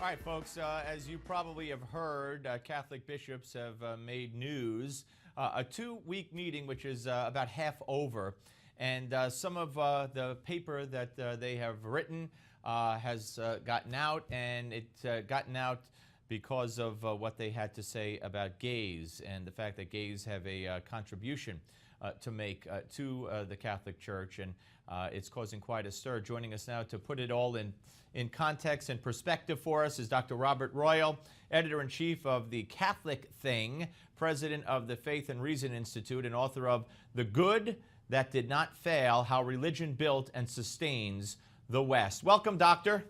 All right, folks, as you probably have heard, Catholic bishops have made news. A 2-week meeting, which is about half over. And some of the paper that they have written has gotten out, and it's gotten out because of what they had to say about gays and the fact that gays have a contribution to make to the Catholic Church, and it's causing quite a stir. Joining us now to put it all in context and perspective for us is Dr. Robert Royal, Editor-in-Chief of The Catholic Thing, President of the Faith and Reason Institute, and author of The Good That Did Not Fail, How Religion Built and Sustains the West. Welcome, Doctor.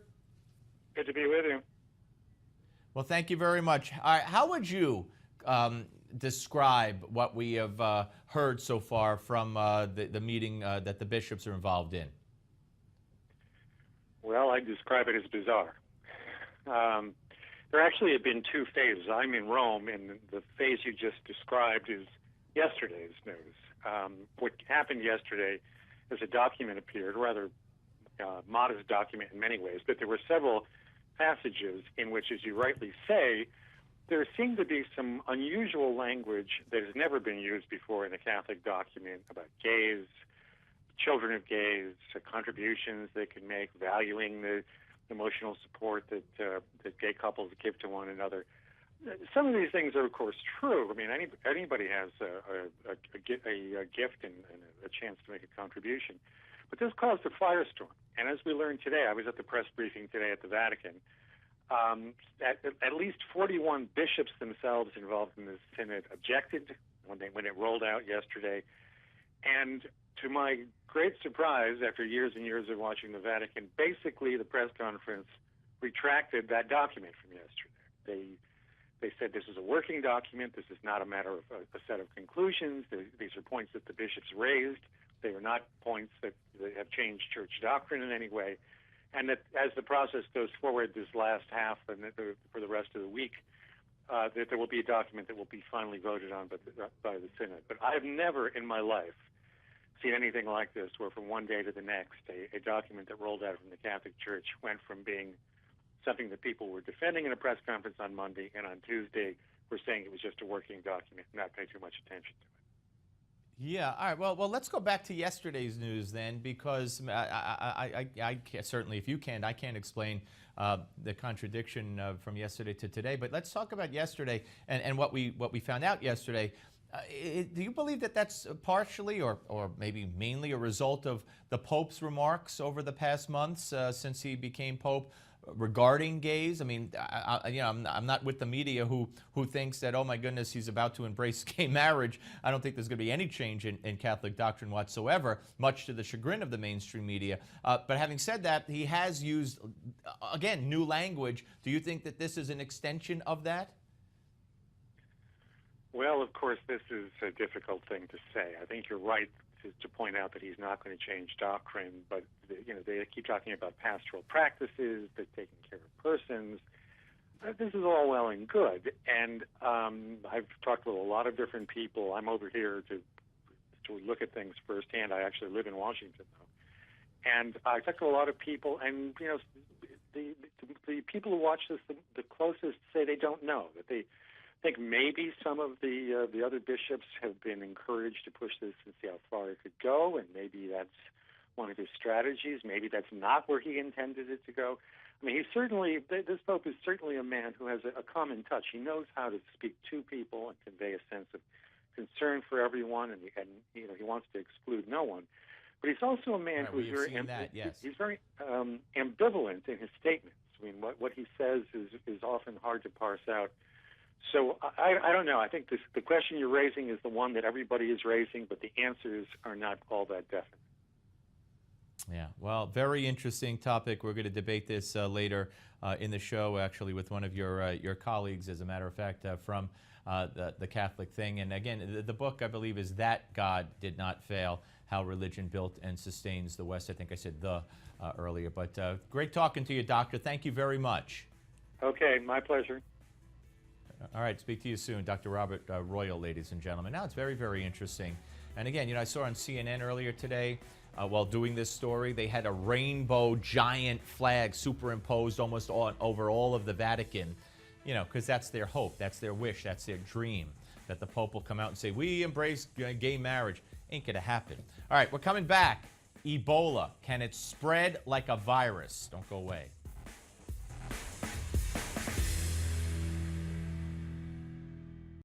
Good to be with you. Well, thank you very much. How would you describe what we have heard so far from the meeting that the bishops are involved in? Well, I describe it as bizarre. There actually have been two phases. I'm in Rome, and the phase you just described is yesterday's news. What happened yesterday is a document appeared, a rather modest document in many ways, but there were several passages in which, as you rightly say, there seemed to be some unusual language that has never been used before in a Catholic document about gays, children of gays, contributions they can make, valuing the emotional support that gay couples give to one another. Some of these things are, of course, true. I mean, anybody has a gift and a chance to make a contribution. But this caused a firestorm. And as we learned today, I was at the press briefing today at the Vatican, at least 41 bishops themselves involved in this synod objected when it rolled out yesterday. And to my great surprise, after years and years of watching the Vatican, basically the press conference retracted that document from yesterday. They said this is a working document. This is not a matter of a set of conclusions. These are points that the bishops raised. They are not points that have changed church doctrine in any way. And that as the process goes forward this last half and for the rest of the week, that there will be a document that will be finally voted on by the Synod. But I have never in my life seen anything like this, where from one day to the next, a document that rolled out from the Catholic Church went from being something that people were defending in a press conference on Monday, and on Tuesday were saying it was just a working document, not pay too much attention to it. Yeah, all right. Well, let's go back to yesterday's news then, because I can't, certainly, if you can, I can't explain the contradiction from yesterday to today. But let's talk about yesterday and what we found out yesterday. Do you believe that that's partially or maybe mainly a result of the Pope's remarks over the past months since he became Pope regarding gays? I mean, I'm not with the media who thinks that, oh my goodness, he's about to embrace gay marriage. I don't think there's going to be any change in Catholic doctrine whatsoever, much to the chagrin of the mainstream media. But having said that, he has used, again, new language. Do you think that this is an extension of that? Well, of course, this is a difficult thing to say. I think you're right to point out that he's not going to change doctrine, but they keep talking about pastoral practices, that taking care of persons. This is all well and good, and I've talked with a lot of different people. I'm over here to look at things firsthand. I actually live in Washington, though, and I talked to a lot of people, and the people who watch this the closest say they don't know, that they think maybe some of the other bishops have been encouraged to push this and see how far it could go, and maybe that's one of his strategies. Maybe that's not where he intended it to go. I mean, this Pope is certainly a man who has a common touch. He knows how to speak to people and convey a sense of concern for everyone, and he wants to exclude no one. But he's also a man who's he's very ambivalent in his statements. I mean, what he says is often hard to parse out. So I don't know. I think the question you're raising is the one that everybody is raising, but the answers are not all that definite. Yeah, well, very interesting topic. We're going to debate this later in the show, actually, with one of your colleagues, as a matter of fact, from the Catholic Thing. And again, the book, I believe, is That God Did Not Fail, How Religion Built and Sustains the West. I think I said earlier. But great talking to you, Doctor. Thank you very much. Okay, my pleasure. All right, speak to you soon. Dr. Robert Royal, ladies and gentlemen. Now, it's very, very interesting And again, you know, I saw on CNN earlier today, while doing this story, they had a rainbow giant flag superimposed almost over all of the Vatican, you know, because that's their hope, that's their wish, that's their dream, that the Pope will come out and say, we embrace gay marriage. Ain't gonna happen. All right, we're coming back. Ebola, can it spread like a virus? Don't go away.